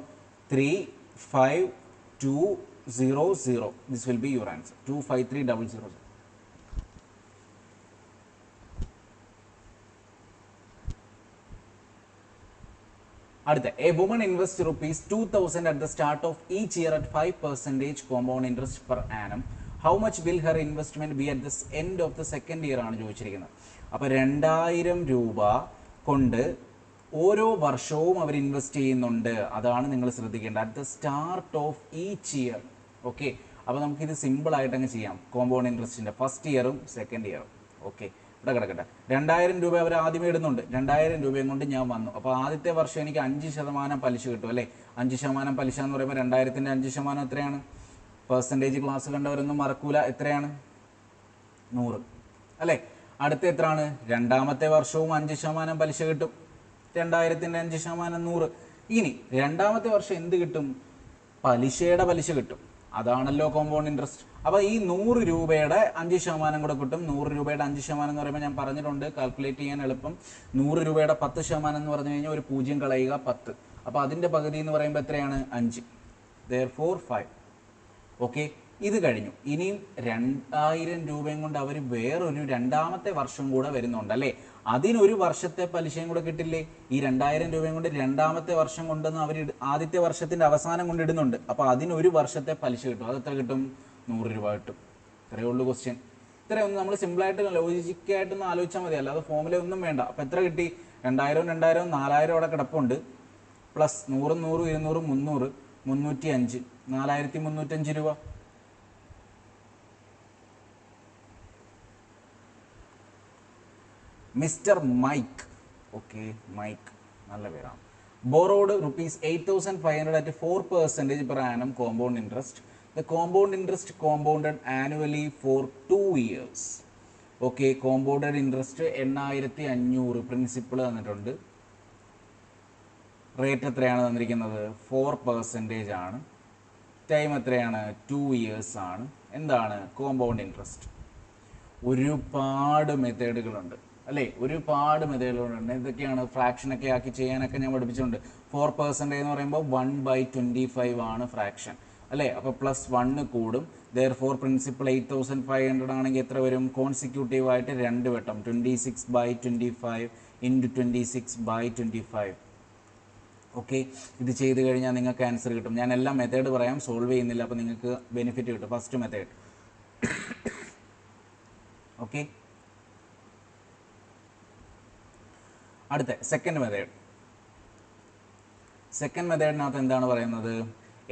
35200. This will be your answer. 253,000. അടുത്ത, A woman invest ₹2,000 at the start of each year at 5% compound interest per annum. How much will her investment B at the end of the second year ആണ് ചോദിച്ചിരിക്കുന്നത്. അപ്പോൾ 2000 രൂപ കൊണ്ട് ഓരോ വർഷവും അവർ invest ചെയ്യുന്നുണ്ട്. അതാണ് നിങ്ങൾ ശ്രദ്ധിക്കേണ്ടത്. At the start of each year. Okay, അപ്പോൾ നമുക്കിത് സിമ്പിളായിട്ട് അങ്ങ് ചെയ്യാം. കോമ്പൗണ്ട് ഇൻട്രസ്റ്റിൻ്റെ ഫസ്റ്റ് ഇയറും സെക്കൻഡ് ഇയറും. ഓക്കെ, ഇവിടെ കിടക്കട്ടെ. 2000 രൂപ അവർ ആദ്യമേ ഇടുന്നുണ്ട്. 2000 രൂപയും കൊണ്ട് ഞാൻ വന്നു. അപ്പോൾ ആദ്യത്തെ വർഷം എനിക്ക് 5% പലിശ കിട്ടും അല്ലേ? 5% പലിശ എന്ന് പറയുമ്പോൾ 2000ന്റെ 5% എത്രയാണ്? പെർസെൻറ്റേജ് ക്ലാസ് കണ്ടവരൊന്നും മറക്കൂല. എത്രയാണ്? 100 അല്ലേ? അടുത്ത എത്രയാണ്? രണ്ടാമത്തെ വർഷവും 5% പലിശ കിട്ടും. 2000ന്റെ 5% 100. ഇനി രണ്ടാമത്തെ വർഷം എന്ത് കിട്ടും? പലിശയുടെ പലിശ കിട്ടും. അതാണല്ലോ കോമ്പൗണ്ട് ഇൻട്രസ്റ്റ്. അപ്പോൾ ഈ 100 രൂപയുടെ 5% കൂടെ കിട്ടും. 100 രൂപയുടെ 5% എന്ന് പറയുമ്പോൾ ഞാൻ പറഞ്ഞിട്ടുണ്ട്, കാൽക്കുലേറ്റ് ചെയ്യാൻ എളുപ്പം. 100 രൂപയുടെ 10% എന്ന് പറഞ്ഞു കഴിഞ്ഞാൽ ഒരു 0 കളയുക 10. അപ്പോൾ അതിൻ്റെ പകുതി എന്ന് പറയുമ്പോൾ എത്രയാണ്? 5. therefore 5. ഓക്കെ, ഇത് കഴിഞ്ഞു. ഇനിയും 2000 രൂപയും കൊണ്ട് അവർ വേറൊരു രണ്ടാമത്തെ വർഷം കൂടെ വരുന്നുണ്ട് അല്ലേ? അതിനൊരു വർഷത്തെ പലിശയും കൂടെ കിട്ടില്ലേ? ഈ 2000 രൂപയും കൊണ്ട് രണ്ടാമത്തെ വർഷം കൊണ്ടുവന്ന് അവർ ആദ്യത്തെ വർഷത്തിന്റെ അവസാനം കൊണ്ട് ഇടുന്നുണ്ട്. അപ്പോൾ അതിനൊരു വർഷത്തെ പലിശ കിട്ടും. അത് എത്ര കിട്ടും? 100 രൂപ കിട്ടും. ഇത്രയേ ഉള്ളൂ ക്വസ്റ്റ്യൻ. ഇത്രയൊന്നും നമ്മൾ സിമ്പിളായിട്ട് ലോജിക്കായിട്ടൊന്ന് ആലോചിച്ചാൽ മതി, അല്ലാതെ ഫോമില ഒന്നും വേണ്ട. അപ്പോൾ എത്ര കിട്ടി? 2000 4000 അവിടെ കിടപ്പുണ്ട്. പ്ലസ് 100 100 200 300 305 4305 രൂപ. Mister mic. ഓക്കെ, മൈക്ക് നല്ല പേരാണ്. Borrowed ₹8,500 at 4% per annum compound interest. The compound interest compounded annually for 2 years. Okay, compounded interest 8500. Principle തന്നിട്ടുണ്ട്. റേറ്റ് എത്രയാണ് തന്നിരിക്കുന്നത്? 4% ആണ്. ടൈം എത്രയാണ്? 2 years ആണ്. എന്താണ് കോമ്പൗണ്ട് ഇൻട്രസ്റ്റ്? ഒരുപാട് മെത്തേഡുകളുണ്ട് അല്ലേ? ഒരുപാട് മെത്തേഡുകളുണ്ട്. ഇതൊക്കെയാണ് ഫ്രാക്ഷനൊക്കെ ആക്കി ചെയ്യാനൊക്കെ ഞാൻ പഠിപ്പിച്ചിട്ടുണ്ട്. 4% എന്ന് പറയുമ്പോൾ 1/25 ആണ് ഫ്രാക്ഷൻ അല്ലേ? അപ്പോൾ +1 കൂടും. therefore പ്രിൻസിപ്പൾ 8500 ആണെങ്കിൽ എത്ര വരും? കോൺസിക്യൂട്ടീവ് ആയിട്ട് 2 വട്ടം 26/25 × 26/25. ഓക്കെ, ഇത് ചെയ്ത് കഴിഞ്ഞാൽ നിങ്ങൾക്ക് ആൻസർ കിട്ടും. ഞാൻ എല്ലാ മെത്തേഡ് പറയാം, സോൾവ് ചെയ്യുന്നില്ല. അപ്പോൾ നിങ്ങൾക്ക് ബെനിഫിറ്റ് കിട്ടും. First method. ഓക്കെ, അടുത്ത സെക്കൻഡ് മെത്തേഡ്. സെക്കൻഡ് മെത്തേഡിനകത്ത് എന്താണ് പറയുന്നത്?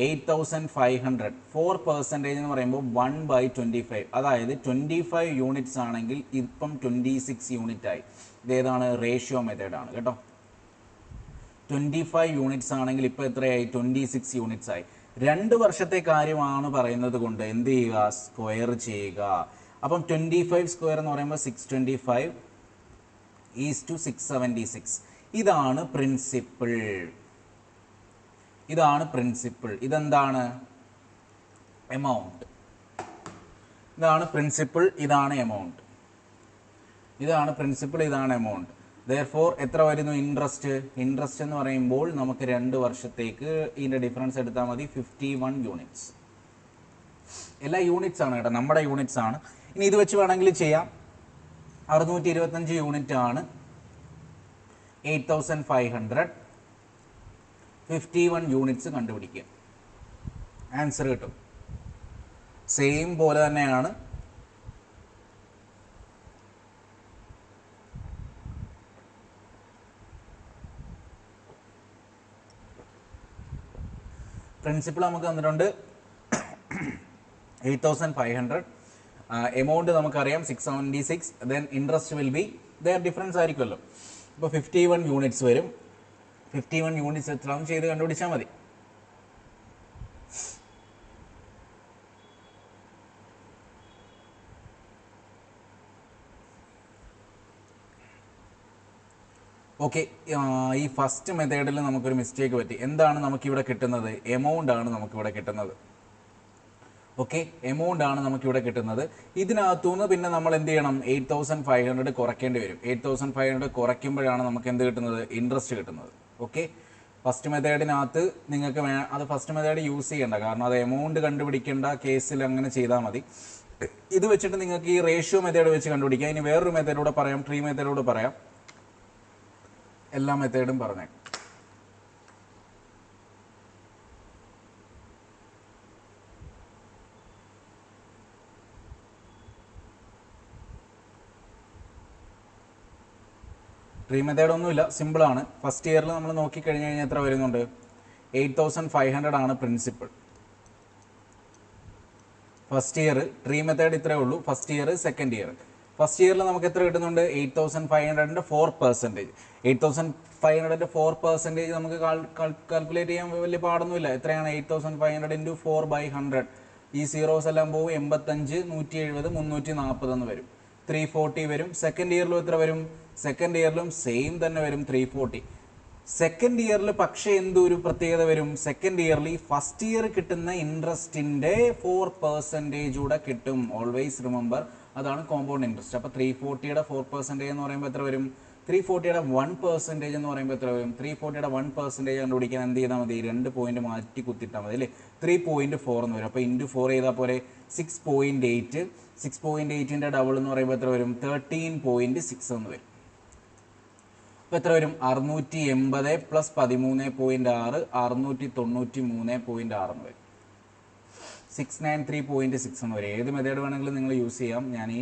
8500 4% എന്ന് പറയുമ്പോൾ 1/25. അതായത് 25 യൂണിറ്റ്സ് ആണെങ്കിൽ ഇപ്പം 26 യൂണിറ്റ് ആയി. ഇതേതാണ്? റേഷ്യോ മെത്തേഡാണ് കേട്ടോ. 25 യൂണിറ്റ്സ് ആണെങ്കിൽ ഇപ്പോൾ എത്രയായി? 26 യൂണിറ്റ്സ് ആയി. 2 വർഷത്തെ കാര്യമാണ് പറയുന്നത് കൊണ്ട് എന്ത് ചെയ്യുക? സ്ക്വയർ ചെയ്യുക. അപ്പം 25 സ്ക്വയർ എന്ന് പറയുമ്പോൾ 625 676. ഇതാണ് പ്രിൻസിപ്പിൾ. ഇതാണ് പ്രിൻസിപ്പിൾ. ഇതെന്താണ്? എമൗണ്ട്. ഇതാണ് പ്രിൻസിപ്പിൾ, ഇതാണ് എമൗണ്ട്. ഇതാണ് പ്രിൻസിപ്പിൾ, ഇതാണ് എമൗണ്ട്. therefore എത്ര വരുന്നു? ഇൻട്രസ്റ്റ്. ഇൻട്രസ്റ്റ് എന്ന് പറയുമ്പോൾ നമുക്ക് 2 വർഷത്തേക്ക് ഇതിൻ്റെ ഡിഫറൻസ് എടുത്താൽ മതി. 51 യൂണിറ്റ്സ്. എല്ലാ യൂണിറ്റ്സ് ആണ് കേട്ടോ, നമ്മുടെ യൂണിറ്റ്സ് ആണ്. ഇനി ഇത് വെച്ച് വേണമെങ്കിൽ ചെയ്യാം. 625 യൂണിറ്റ് ആണ് 8,500 51 യൂണിറ്റ്സ് കണ്ടുപിടിക്കുക. ആൻസർ കിട്ടും. സെയിം പോലെ തന്നെയാണ് പ്രിൻസിപ്പിൾ നമുക്ക് തന്നിട്ടുണ്ട്. 8,500 എമൗണ്ട് നമുക്കറിയാം 676. Then interest will be there difference ആയിരിക്കുമല്ലോ. അപ്പോൾ 51 യൂണിറ്റ്സ് വരും. 51 യൂണിറ്റ്സ് എത്രയാണെന്ന് ചെയ്ത് കണ്ടുപിടിച്ചാൽ മതി. ഓക്കെ, ഈ ഫസ്റ്റ് മെത്തേഡിൽ നമുക്കൊരു മിസ്റ്റേക്ക് പറ്റി. എന്താണ് നമുക്കിവിടെ കിട്ടുന്നത്? എമൗണ്ട് ആണ് നമുക്കിവിടെ കിട്ടുന്നത്. ഓക്കെ, എമൗണ്ട് ആണ് നമുക്കിവിടെ കിട്ടുന്നത്. ഇതിനകത്തുനിന്ന് പിന്നെ നമ്മൾ എന്ത് ചെയ്യണം? 8,500 കുറയ്ക്കേണ്ടി വരും. 8,500 കുറയ്ക്കുമ്പോഴാണ് നമുക്ക് എന്ത് കിട്ടുന്നത്? ഇൻട്രസ്റ്റ് കിട്ടുന്നത്. ഓക്കെ, ഫസ്റ്റ് മെത്തേഡിനകത്ത് നിങ്ങൾക്ക് അത് ഫസ്റ്റ് മെത്തേഡ് യൂസ് ചെയ്യേണ്ട, കാരണം അത് എമൗണ്ട് കണ്ടുപിടിക്കേണ്ട കേസിൽ അങ്ങനെ ചെയ്താൽ മതി. ഇത് വെച്ചിട്ട് നിങ്ങൾക്ക് ഈ റേഷ്യോ മെത്തേഡ് വെച്ച് കണ്ടുപിടിക്കാം. ഇനി വേറൊരു മെത്തേഡൂടെ പറയാം, ട്രീ മെത്തേഡൂടെ പറയാം. എല്ലാ മെത്തേഡും പറഞ്ഞേ. ട്രീ മെത്തേഡ് ഒന്നുമില്ല, സിമ്പിളാണ്. ഫസ്റ്റ് ഇയറിൽ നമ്മൾ നോക്കിക്കഴിഞ്ഞ് കഴിഞ്ഞാൽ എത്ര വരുന്നുണ്ട്? 8,500 ആണ് principle. First year tree method ഇത്രേ ഉള്ളൂ. First year, second year. First ഇയറിൽ നമുക്ക് എത്ര കിട്ടുന്നുണ്ട്? 8,500ൻ്റെ 4%. 8,500ൻ്റെ 4% നമുക്ക് കാൽക്കുലേറ്റ് ചെയ്യാൻ വലിയ പാടൊന്നുമില്ല. എത്രയാണ്? 8,500 ഇൻറ്റു 4/100. ഈ സീറോസ് എല്ലാം പോകും. 85, 170, 340 എന്ന് വരും. 340 വരും. സെക്കൻഡ് ഇയറിലും എത്ര വരും? സെക്കൻഡ് ഇയറിലും സെയിം തന്നെ വരും, 340. സെക്കൻഡ് ഇയറിൽ പക്ഷേ എന്തൊരു പ്രത്യേകത വരും? സെക്കൻഡ് ഇയറിൽ ഫസ്റ്റ് ഇയർ കിട്ടുന്ന ഇൻട്രസ്റ്റിൻ്റെ 4% കൂടെ കിട്ടും. ഓൾവേസ് റിമെമ്പർ, അതാണ് കോമ്പൗണ്ട് ഇൻട്രസ്റ്റ്. അപ്പോൾ 340യുടെ 4% എന്ന് പറയുമ്പോൾ എത്ര വരും? 340യുടെ 1% എന്ന് പറയുമ്പോൾ എത്ര വരും? 340യുടെ 1% കണ്ടുപിടിക്കാൻ എന്ത് ചെയ്താൽ മതി? 2 പോയിന്റ് മാറ്റി കുത്തിട്ടാൽ മതി അല്ലേ? 3.4 എന്ന് വരും. അപ്പോൾ ഇൻറ്റു 4 ചെയ്താൽ പോലെ 6.8. 6.8ൻ്റെ ഡബിൾ എന്ന് പറയുമ്പോൾ എത്ര വരും? 13.6 എന്ന് വരും. അപ്പോൾ എത്ര വരും? 680 പ്ലസ് 13.6 693.6 എന്ന് വരും. 693.6 എന്ന് വരും. ഏത് മെത്തേഡ് വേണമെങ്കിലും നിങ്ങൾ യൂസ് ചെയ്യാം. ഞാൻ ഈ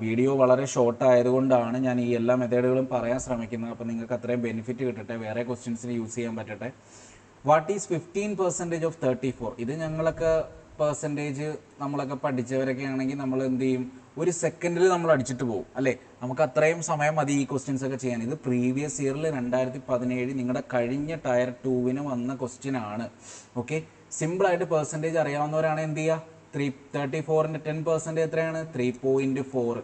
വീഡിയോ വളരെ ഷോർട്ട് ആയതുകൊണ്ടാണ് ഞാൻ ഈ എല്ലാ മെത്തേഡുകളും പറയാൻ ശ്രമിക്കുന്നത്. അപ്പോൾ നിങ്ങൾക്ക് അത്രയും ബെനിഫിറ്റ് കിട്ടട്ടെ, വേറെ ക്വസ്റ്റ്യൻസിന് യൂസ് ചെയ്യാൻ പറ്റട്ടെ. What is 15% of 34? ഇത് ഞങ്ങളൊക്കെ പെർസെൻറ്റേജ് നമ്മളൊക്കെ പഠിച്ചവരൊക്കെ ആണെങ്കിൽ നമ്മൾ എന്ത് ചെയ്യും? ഒരു സെക്കൻഡിൽ നമ്മൾ അടിച്ചിട്ട് പോകും അല്ലേ? നമുക്ക് അത്രയും സമയം മതി ഈ ക്വസ്റ്റ്യൻസ് ഒക്കെ ചെയ്യാൻ. ഇത് പ്രീവിയസ് ഇയറിൽ 2017 നിങ്ങളുടെ കഴിഞ്ഞ ടയർ 2-ന് വന്ന ക്വസ്റ്റ്യൻ ആണ്. ഓക്കെ, സിമ്പിളായിട്ട് പെർസെൻറ്റേജ് അറിയാവുന്നവരാണ് എന്ത് ചെയ്യുക? 34ൻ്റെ 10% എത്രയാണ്? 3.4.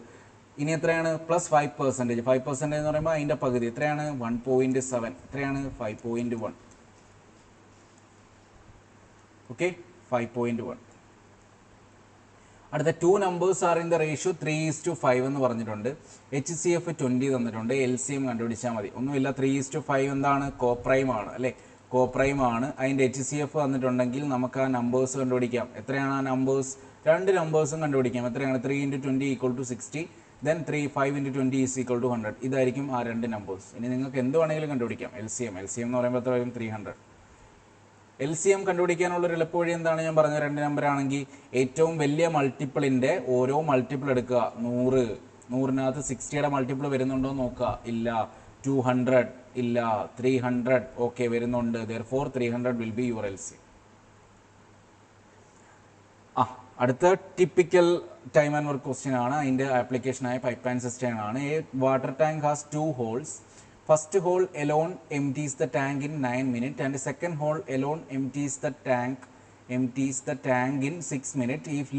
ഇനി എത്രയാണ്? പ്ലസ് 5%. 5% എന്ന് പറയുമ്പോൾ അതിൻ്റെ പകുതി എത്രയാണ്? 1.7. എത്രയാണ്? 5.1. ഓക്കെ, 5.1. അടുത്ത 2 numbers are in the ratio 3:5 എന്ന് പറഞ്ഞിട്ടുണ്ട്. HCF 20 തന്നിട്ടുണ്ട്. LCM കണ്ടുപിടിച്ചാൽ മതി. ഒന്നുമില്ല, 3:5 എന്താണ്? കോപ്രൈം ആണ് അല്ലേ? കോപ്രൈം ആണ്. അതിൻ്റെ HCF തന്നിട്ടുണ്ടെങ്കിൽ നമുക്ക് ആ നമ്പേഴ്സ് കണ്ടുപിടിക്കാം. എത്രയാണ് ആ നമ്പേഴ്സ്? 2 നമ്പേഴ്സും കണ്ടുപിടിക്കാം. എത്രയാണ്? 3 × 20 = 60. ദെൻ 5 × 20 = 100. ഇതായിരിക്കും ആ 2 നമ്പേഴ്സ്. ഇനി നിങ്ങൾക്ക് എന്ത് വേണമെങ്കിലും കണ്ടുപിടിക്കാം. LCM എന്ന് പറയുമ്പോൾ എത്ര വരും? 300. LCM കണ്ടുപിടിക്കാനുള്ളൊരു എളുപ്പവഴി എന്താണ്? ഞാൻ പറഞ്ഞ 2 നമ്പർ ആണെങ്കിൽ ഏറ്റവും വലിയ മൾട്ടിപ്പിളിൻ്റെ ഓരോ മൾട്ടിപ്പിൾ എടുക്കുക. 100. 100-നകത്ത് 60യുടെ മൾട്ടിപ്പിൾ വരുന്നുണ്ടോ എന്ന് നോക്കുക. ഇല്ല. 200 ഇല്ല. 300 ഓക്കെ വരുന്നുണ്ട്. therefore 300 will be your LCM. അടുത്ത typical time and work question ആണ്. അതിൻ്റെ ആപ്ലിക്കേഷനായ പൈപ്പ് ആൻഡ് സിസ്റ്റം ആണ്. A water tank has 2 holes. First hole alone empties the tank in 9 minutes and the second hole alone empties the tank in 6 minutes. If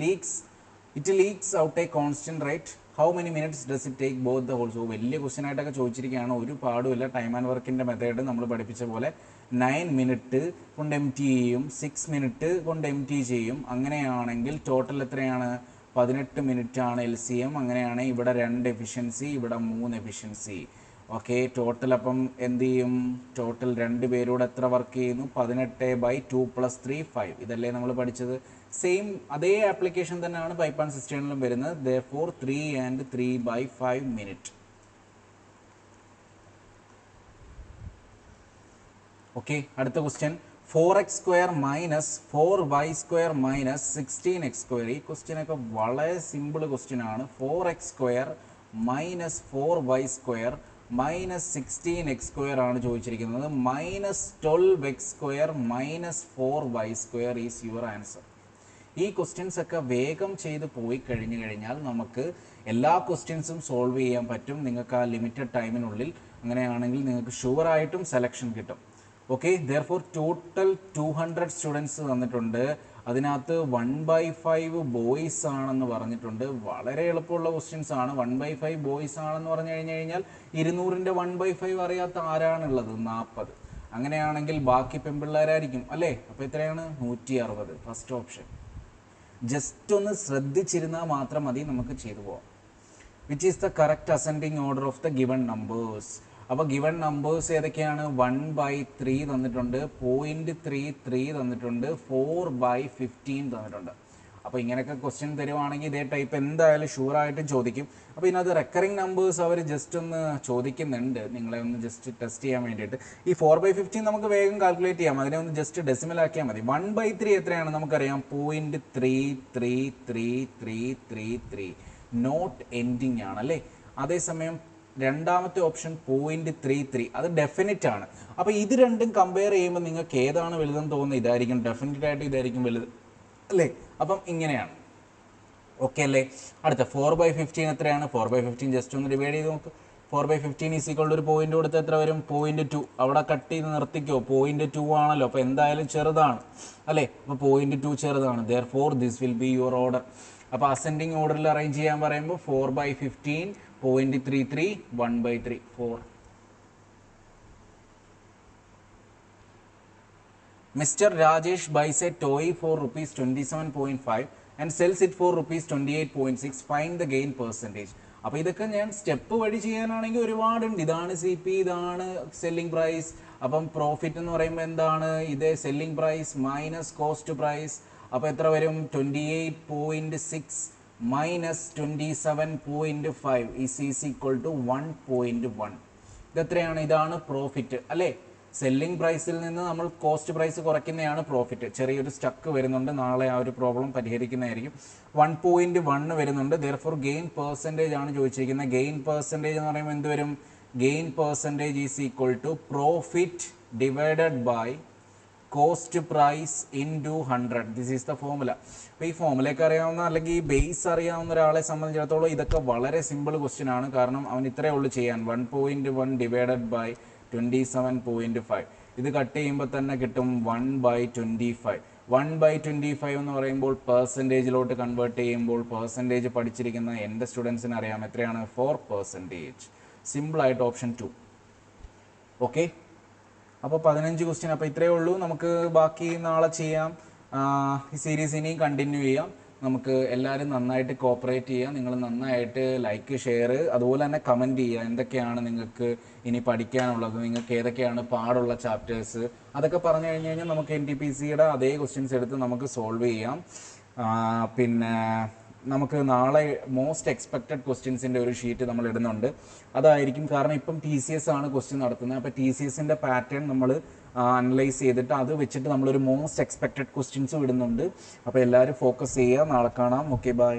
it leaks out a constant rate, how many minutes does it take both the holes? വലിയ question ആയിട്ടൊക്കെ ചോദിച്ചിരിക്കുകയാണ്. ഒരു പാടുമില്ല. Time and വർക്കിൻ്റെ method നമ്മൾ പഠിപ്പിച്ച പോലെ 9 minute കൊണ്ട് എംറ്റി ചെയ്യും, 6 minute കൊണ്ട് എംറ്റി ചെയ്യും. അങ്ങനെയാണെങ്കിൽ ടോട്ടൽ എത്രയാണ്? 18 മിനിറ്റ് ആണ് LCM. അങ്ങനെയാണെങ്കിൽ ഇവിടെ 2 എഫിഷ്യൻസി, ഇവിടെ 3 എഫിഷ്യൻസി. ഓക്കെ, ടോട്ടൽ അപ്പം എന്ത് ചെയ്യും? ടോട്ടൽ 2 പേരോട് എത്ര വർക്ക് ചെയ്യുന്നു? 18/2 + 3 5. ഇതല്ലേ നമ്മൾ പഠിച്ചത്? സെയിം അതേ ആപ്ലിക്കേഷൻ തന്നെയാണ് പൈപ്പ് ആൻഡ് സിസ്റ്റേണിലും വരുന്നത്. therefore 3 and 3/5 minute. ഓക്കെ, അടുത്ത question 4x² minus 4y² minus 16x². ഈ ക്വസ്റ്റ്യൻ ഒക്കെ വളരെ സിമ്പിൾ ക്വസ്റ്റ്യൻ ആണ്. 4x² minus 4y² minus 16x² ആണ് ചോദിച്ചിരിക്കുന്നത്. Minus 12x² minus 4y² is your answer. ഈ ക്വസ്റ്റ്യൻസ് ഒക്കെ വേഗം ചെയ്ത് പോയി കഴിഞ്ഞാൽ നമുക്ക് എല്ലാ ക്വസ്റ്റ്യൻസും സോൾവ് ചെയ്യാൻ പറ്റും നിങ്ങൾക്ക് ആ ലിമിറ്റഡ് ടൈമിനുള്ളിൽ. അങ്ങനെയാണെങ്കിൽ നിങ്ങൾക്ക് ഷുവറായിട്ടും സെലക്ഷൻ കിട്ടും. ഓക്കെ, ദെയർഫോർ ടോട്ടൽ 200 സ്റ്റുഡൻസ് തന്നിട്ടുണ്ട്. അതിനകത്ത് 1/5 ബോയ്സ് ആണെന്ന് പറഞ്ഞിട്ടുണ്ട്. വളരെ എളുപ്പമുള്ള ക്വസ്റ്റ്യൻസ് ആണ്. 1/5 ബോയ്സ് ആണെന്ന് പറഞ്ഞു കഴിഞ്ഞാൽ 200ന്റെ 1/5 അറിയാത്ത ആരാണുള്ളത്? 40. അങ്ങനെയാണെങ്കിൽ ബാക്കി പെൺപിള്ളേരായിരിക്കും അല്ലേ? അപ്പോൾ എത്രയാണ്? 160. First option. ജസ്റ്റ് ഒന്ന് ശ്രദ്ധിച്ചിരുന്നാൽ മാത്രം മതി, നമുക്ക് ചെയ്തു പോവാം. Which is the correct ascending order of the given numbers? അപ്പോൾ ഗിവൺ നമ്പേഴ്സ് ഏതൊക്കെയാണ്? 1/3 തന്നിട്ടുണ്ട്, 0.33 തന്നിട്ടുണ്ട്, 4/15 തന്നിട്ടുണ്ട്. അപ്പോൾ ഇങ്ങനെയൊക്കെ ക്വസ്റ്റ്യൻ തരുവാണെങ്കിൽ ഇതേ ടൈപ്പ് എന്തായാലും ഷുവറായിട്ടും ചോദിക്കും. അപ്പോൾ ഇതിനകത്ത് റെക്കറിങ് നമ്പേഴ്സ് അവർ ജസ്റ്റ് ഒന്ന് ചോദിക്കുന്നുണ്ട്, നിങ്ങളെ ഒന്ന് ജസ്റ്റ് ടെസ്റ്റ് ചെയ്യാൻ വേണ്ടിയിട്ട്. ഈ 4/15 നമുക്ക് വേഗം കാൽക്കുലേറ്റ് ചെയ്യാം. അതിനെ ഒന്ന് ജസ്റ്റ് ഡെസിമൽ ആക്കിയാൽ മതി. 1/3 എത്രയാണ്? നമുക്കറിയാം 0.33333. നോട്ട് എൻഡിങ് ആണ് അല്ലേ? അതേസമയം രണ്ടാമത്തെ ഓപ്ഷൻ 0.33, അത് ഡെഫിനിറ്റ് ആണ്. അപ്പോൾ ഇത് രണ്ടും കമ്പയർ ചെയ്യുമ്പോൾ നിങ്ങൾക്ക് ഏതാണ് വലുതെന്ന് തോന്നുന്നത്? ഇതായിരിക്കും, ഡെഫിനറ്റ് ആയിട്ട് ഇതായിരിക്കും വലുത് അല്ലേ? അപ്പം ഇങ്ങനെയാണ്. ഓക്കെ അല്ലേ? അടുത്ത 4/15 എത്രയാണ്? 4/15 ജസ്റ്റ് ഒന്ന് ഡിവൈഡ് ചെയ്ത് നോക്ക്. 4/15 ഈസ് ഈക്വൽ ടു ഒരു പോയിന്റ് കൊടുത്ത് എത്ര വരും? 0.2. അവിടെ കട്ട് ചെയ്ത് നിർത്തിക്കോ, 0.2 ആണല്ലോ. അപ്പോൾ എന്തായാലും ചെറുതാണ് അല്ലേ? അപ്പോൾ 0.2 ചെറുതാണ്. Therefore this will be your order. അപ്പോൾ അസെൻഡിങ് ഓർഡറിൽ അറേഞ്ച് ചെയ്യാൻ പറയുമ്പോൾ 4/15, 0.33, 1/3, 4. Mr. Rajesh buys a toy for rupees 27.5 and sells it for rupees 28.6. Find the gain percentage. അപ്പോൾ ഇതൊക്കെ ഞാൻ സ്റ്റെപ്പ് വഴി ചെയ്യാനാണെങ്കിൽ ഒരുപാടുണ്ട്. ഇതാണ് CP, ഇതാണ് സെല്ലിംഗ് പ്രൈസ്. അപ്പം പ്രോഫിറ്റ് എന്ന് പറയുമ്പോൾ എന്താണ്? ഇത് selling price minus cost price. അപ്പോൾ എത്ര വരും? 28.6 മൈനസ് 27.5 ഈസ് ഈക്വൽ ടു 1.1. ഇതെത്രയാണ്? ഇതാണ് പ്രോഫിറ്റ് അല്ലേ? സെല്ലിംഗ് പ്രൈസിൽ നിന്ന് നമ്മൾ കോസ്റ്റ് പ്രൈസ് കുറയ്ക്കുന്നതാണ് പ്രോഫിറ്റ്. ചെറിയൊരു സ്റ്റക്ക് വരുന്നുണ്ട്, നാളെ ആ ഒരു പ്രോബ്ലം പരിഹരിക്കുന്നതായിരിക്കും. 1.1 വരുന്നുണ്ട്. ദെയർഫോർ ഗെയിൻ പെർസെൻറ്റേജ് ആണ് ചോദിച്ചിരിക്കുന്നത്. ഗെയിൻ പെർസെൻറ്റേജ് എന്ന് പറയുമ്പോൾ എന്ത് വരും? Gain percentage is equal to profit divided by cost price into 100. This is the formula. അപ്പോൾ ഈ ഫോർമുലയൊക്കെ അറിയാവുന്ന അല്ലെങ്കിൽ ഈ ബേസ് അറിയാവുന്ന ഒരാളെ സംബന്ധിച്ചിടത്തോളം ഇതൊക്കെ വളരെ സിമ്പിൾ ക്വസ്റ്റ്യൻ ആണ്. കാരണം അവൻ ഇത്രയേ ഉള്ളൂ ചെയ്യാൻ. 1.1 ഡിവൈഡഡ് ബൈ 27.5. ഇത് കട്ട് ചെയ്യുമ്പോൾ തന്നെ കിട്ടും 1/25. 1/25 എന്ന് പറയുമ്പോൾ പെർസെൻറ്റേജിലോട്ട് കൺവേർട്ട് ചെയ്യുമ്പോൾ പെർസെൻറ്റേജ് പഠിച്ചിരിക്കുന്ന എൻ്റെ സ്റ്റുഡൻസിന് അറിയാം എത്രയാണ്? 4%. സിമ്പിളായിട്ട് ഓപ്ഷൻ 2. ഓക്കെ, അപ്പോൾ 15 ക്വസ്റ്റ്യൻ. അപ്പോൾ ഇത്രയേ ഉള്ളൂ. നമുക്ക് ബാക്കി നാളെ ചെയ്യാം. ഈ സീരീസ് ഇനിയും കണ്ടിന്യൂ ചെയ്യാം. നമുക്ക് എല്ലാവരും നന്നായിട്ട് കോപ്പറേറ്റ് ചെയ്യുക. നിങ്ങൾ നന്നായിട്ട് ലൈക്ക്, ഷെയർ, അതുപോലെ തന്നെ കമൻറ്റ് ചെയ്യുക. എന്തൊക്കെയാണ് നിങ്ങൾക്ക് ഇനി പഠിക്കാനുള്ളത്, നിങ്ങൾക്ക് ഏതൊക്കെയാണ് പാടുള്ള ചാപ്റ്റേഴ്സ്, അതൊക്കെ പറഞ്ഞു കഴിഞ്ഞാൽ നമുക്ക് NTPCയുടെ അതേ ക്വസ്റ്റ്യൻസ് എടുത്ത് നമുക്ക് സോൾവ് ചെയ്യാം. പിന്നെ നമുക്ക് നാളെ മോസ്റ്റ് എക്സ്പെക്റ്റഡ് ക്വസ്റ്റ്യൻസിൻ്റെ ഒരു ഷീറ്റ് നമ്മൾ ഇടുന്നുണ്ട്. അതായിരിക്കും, കാരണം ഇപ്പം TCS ആണ് ക്വസ്റ്റ്യൻ നടത്തുന്നത്. അപ്പോൾ TCSൻ്റെ പാറ്റേൺ നമ്മൾ അനലൈസ് ചെയ്തിട്ട് അത് വെച്ചിട്ട് നമ്മളൊരു മോസ്റ്റ് എക്സ്പെക്റ്റഡ് ക്വസ്റ്റ്യൻസും ഇടുന്നുണ്ട്. അപ്പോൾ എല്ലാവരും ഫോക്കസ് ചെയ്യുക. നാളെ കാണാം. Okay, by.